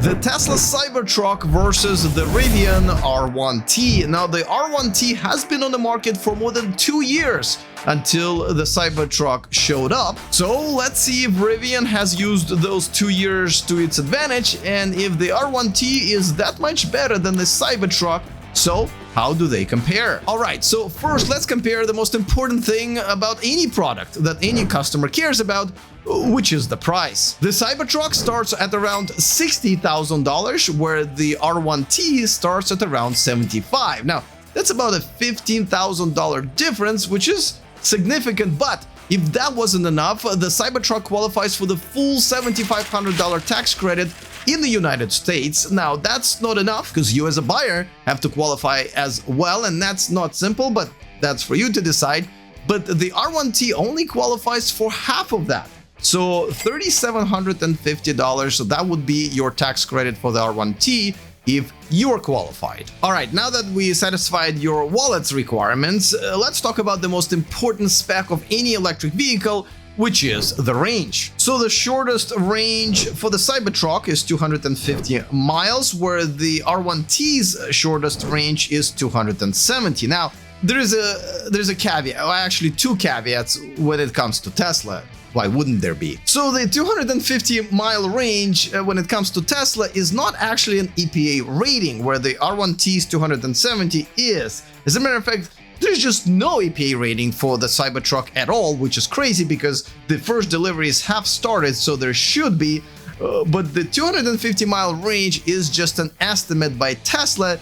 The Tesla Cybertruck versus the Rivian R1T. Now, the R1T has been on the market for more than 2 years until the Cybertruck showed up. So let's see if Rivian has used those 2 years to its advantage and if the R1T is that much better than the Cybertruck. So how do they compare? Alright, so first let's compare the most important thing about any product that any customer cares about, which is the price. The Cybertruck starts at around $60,000, where the R1T starts at around $75,000. Now, that's about a $15,000 difference, which is significant, but if that wasn't enough, the Cybertruck qualifies for the full $7,500 tax credit in the United States. Now, that's not enough because you as a buyer have to qualify as well, and that's not simple, but that's for you to decide. But the R1T only qualifies for half of that. So $3,750, so that would be your tax credit for the R1T if you're qualified. Alright, now that we satisfied your wallet's requirements, let's talk about the most important spec of any electric vehicle, which is the range. So the shortest range for the Cybertruck is 250 miles, where the R1T's shortest range is 270. Now, there's a caveat, or actually two caveats when it comes to Tesla. Why wouldn't there be? So the 250-mile range when it comes to Tesla is not actually an EPA rating, where the R1T's 270 is. As a matter of fact, there's just no EPA rating for the Cybertruck at all, which is crazy because the first deliveries have started, so there should be. But the 250-mile range is just an estimate by Tesla,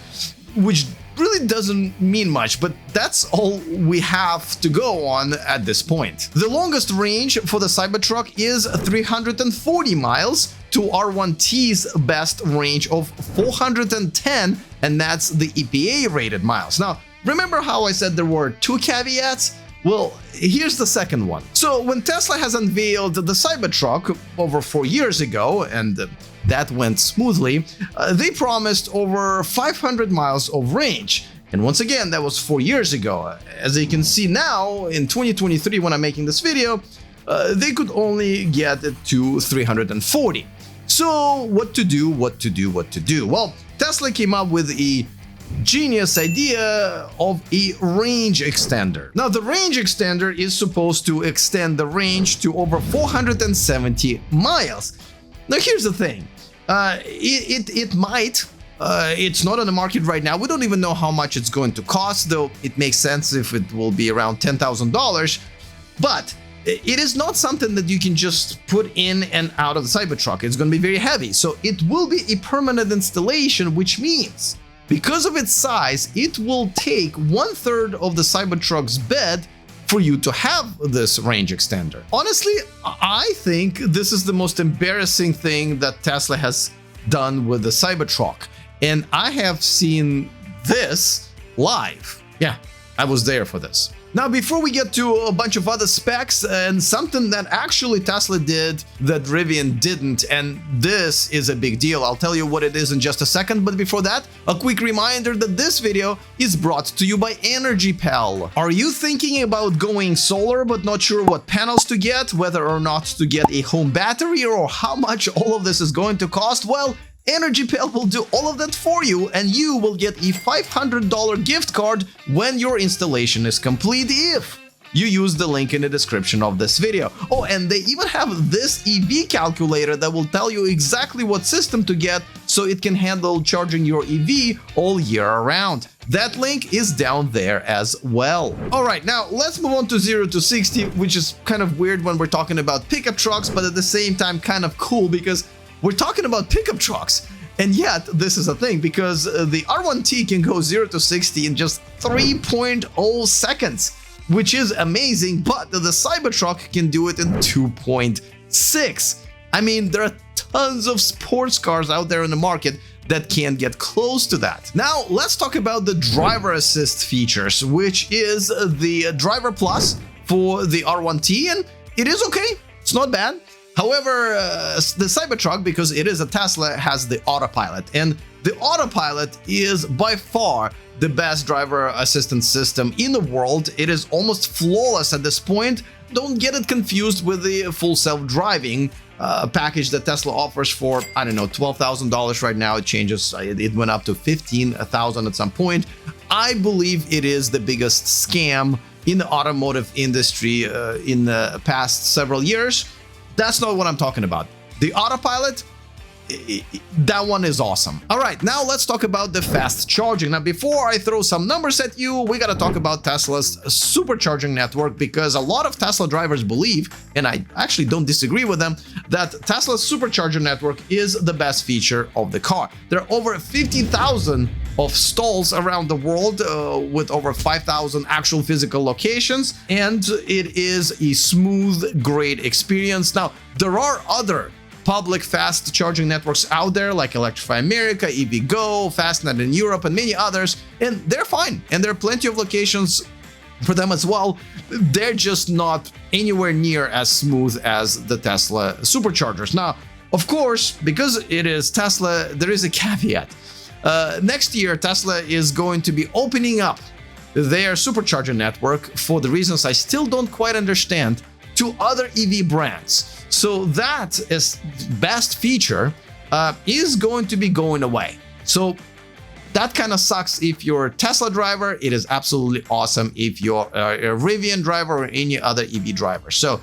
which really doesn't mean much, but that's all we have to go on at this point. The longest range for the Cybertruck is 340 miles to R1T's best range of 410, and that's the EPA rated miles. Now, remember how I said there were two caveats? Well, here's the second one. So when Tesla has unveiled the Cybertruck over 4 years ago, and that went smoothly, they promised over 500 miles of range. And once again, that was 4 years ago. As you can see now, in 2023, when I'm making this video, they could only get it to 340. So what to do? Well, Tesla came up with a genius idea of a range extender. Now, the range extender is supposed to extend the range to over 470 miles. Now, here's the thing. It might. It's not on the market right now. We don't even know how much it's going to cost, though it makes sense if it will be around $10,000. But it is not something that you can just put in and out of the Cybertruck. It's going to be very heavy. So it will be a permanent installation, which means because of its size, it will take 1/3 of the Cybertruck's bed for you to have this range extender. Honestly, I think this is the most embarrassing thing that Tesla has done with the Cybertruck. And I have seen this live. Yeah, I was there for this. Now, before we get to a bunch of other specs and something that actually Tesla did that Rivian didn't, and this is a big deal, I'll tell you what it is in just a second, but before that, a quick reminder that this video is brought to you by EnergyPal. Are you thinking about going solar but not sure what panels to get, whether or not to get a home battery, or how much all of this is going to cost? Well, EnergyPal will do all of that for you, and you will get a $500 gift card when your installation is complete if you use the link in the description of this video. Oh, and they even have this EV calculator that will tell you exactly what system to get so it can handle charging your EV all year around. That link is down there as well. Alright, now let's move on to 0 to 60, which is kind of weird when we're talking about pickup trucks, but at the same time kind of cool because we're talking about pickup trucks, and yet this is a thing because the R1T can go 0 to 60 in just 3.0 seconds, which is amazing, but the Cybertruck can do it in 2.6. I mean, there are tons of sports cars out there in the market that can't get close to that. Now, let's talk about the driver assist features, which is the Driver Plus for the R1T, and it is okay. It's not bad. However, the Cybertruck, because it is a Tesla, has the autopilot, and the autopilot is by far the best driver assistance system in the world. It is almost flawless at this point. Don't get it confused with the full self-driving package that Tesla offers for, I don't know, $12,000 right now. It changes. It went up to $15,000 at some point. I believe it is the biggest scam in the automotive industry in the past several years. That's not what I'm talking about. The autopilot, that one is awesome. All right, now let's talk about the fast charging. Now, before I throw some numbers at you, we got to talk about Tesla's supercharging network, because a lot of Tesla drivers believe, and I actually don't disagree with them, that Tesla's supercharger network is the best feature of the car. There are over 50,000 of stalls around the world with over 5,000 actual physical locations, and it is a smooth, great experience. Now, there are other public fast charging networks out there like Electrify America, EVgo, Fastnet in Europe, and many others, and they're fine, and there are plenty of locations for them as well. They're just not anywhere near as smooth as the Tesla superchargers. Now, of course, because it is Tesla, there is a caveat. Next year, Tesla is going to be opening up their supercharger network, for the reasons I still don't quite understand, to other EV brands. So that is best feature is going to be going away. So that kind of sucks if you're a Tesla driver. It is absolutely awesome if you're a Rivian driver or any other EV driver. So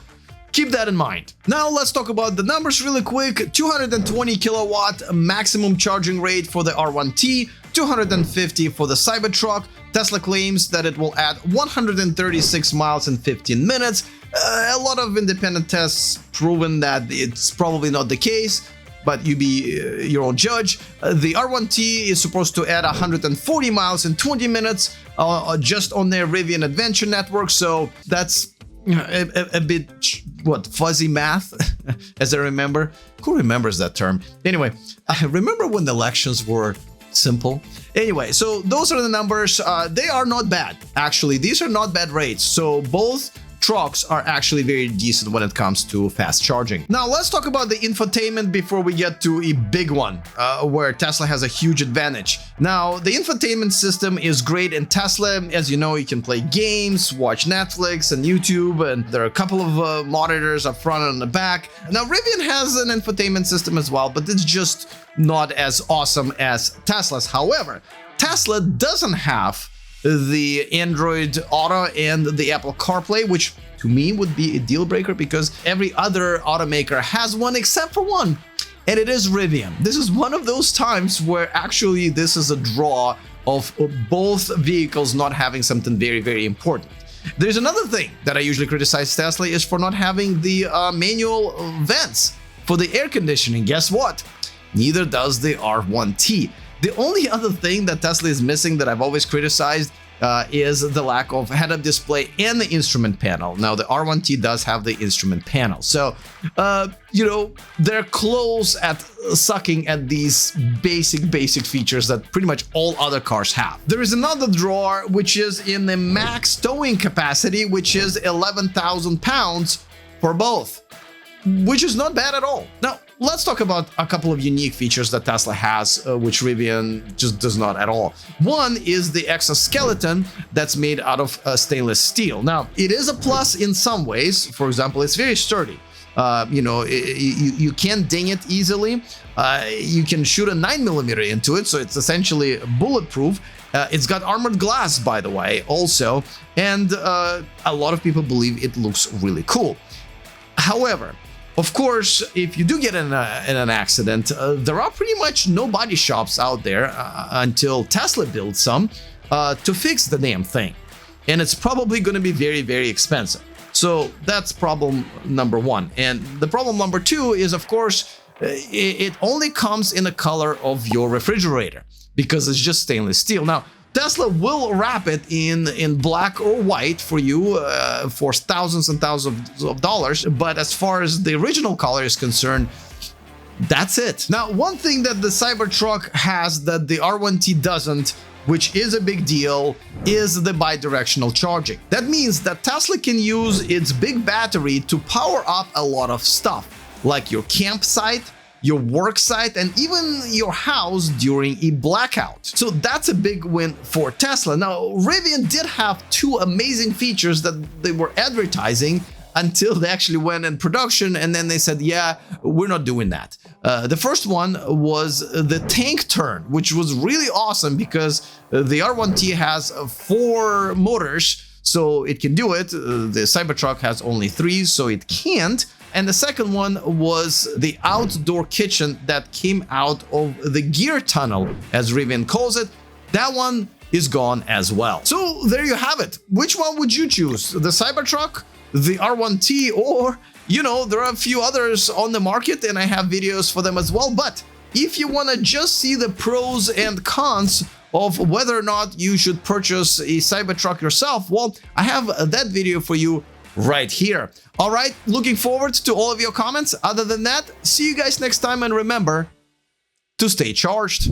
keep that in mind. Now let's talk about the numbers really quick. 220 kilowatt maximum charging rate for the R1T, 250 for the Cybertruck. Tesla claims that it will add 136 miles in 15 minutes. A lot of independent tests proven that it's probably not the case, but you be your own judge. The R1T is supposed to add 140 miles in 20 minutes just on their Rivian Adventure network, so that's a bit, fuzzy math, as I remember. Who remembers that term? Anyway, I remember when the elections were simple. Anyway, so those are the numbers. They are not bad. Actually, these are not bad rates. So both trucks are actually very decent when it comes to fast charging. Now let's talk about the infotainment before we get to a big one, where Tesla has a huge advantage. Now, the infotainment system is great in Tesla. As you know, you can play games, watch Netflix and YouTube, and there are a couple of monitors up front and on the back. Now, Rivian has an infotainment system as well, but it's just not as awesome as Tesla's. However, Tesla doesn't have the Android Auto and the Apple CarPlay, which to me would be a deal breaker, because every other automaker has one except for one, and it is Rivian. This is one of those times where actually this is a draw of both vehicles not having something very, very important. There's another thing that I usually criticize Tesla is for not having the manual vents for the air conditioning. Guess what? Neither does the R1T. The only other thing that Tesla is missing that I've always criticized is the lack of head-up display and the instrument panel. Now, the R1T does have the instrument panel. So, they're close at sucking at these basic features that pretty much all other cars have. There is another draw, which is in the max towing capacity, which is 11,000 pounds for both, which is not bad at all. Now, let's talk about a couple of unique features that Tesla has, which Rivian just does not at all. One is the exoskeleton that's made out of stainless steel. Now, it is a plus in some ways. For example, it's very sturdy. You can't ding it easily. You can shoot a 9mm into it, so it's essentially bulletproof. It's got armored glass, by the way, also, and a lot of people believe it looks really cool. However, of course, if you do get in an accident, there are pretty much no body shops out there until Tesla builds some to fix the damn thing. And it's probably going to be very, very expensive. So that's problem number one. And the problem number two is, of course, it only comes in the color of your refrigerator because it's just stainless steel. Now, Tesla will wrap it in black or white for you for thousands and thousands of dollars. But as far as the original color is concerned, that's it. Now, one thing that the Cybertruck has that the R1T doesn't, which is a big deal, is the bidirectional charging. That means that Tesla can use its big battery to power up a lot of stuff, like your campsite, your work site, and even your house during a blackout. So that's a big win for Tesla. Now, Rivian did have two amazing features that they were advertising until they actually went in production, and then they said, yeah, we're not doing that. The first one was the tank turn, which was really awesome because the R1T has 4 motors, so it can do it. The Cybertruck has only 3, so it can't. And the second one was the outdoor kitchen that came out of the gear tunnel, as Rivian calls it. That one is gone as well. So there you have it. Which one would you choose? The Cybertruck, the R1T, or, you know, there are a few others on the market and I have videos for them as well. But if you want to just see the pros and cons of whether or not you should purchase a Cybertruck yourself, well, I have that video for you right here. All right, looking forward to all of your comments. Other than that, see you guys next time, and remember to stay charged.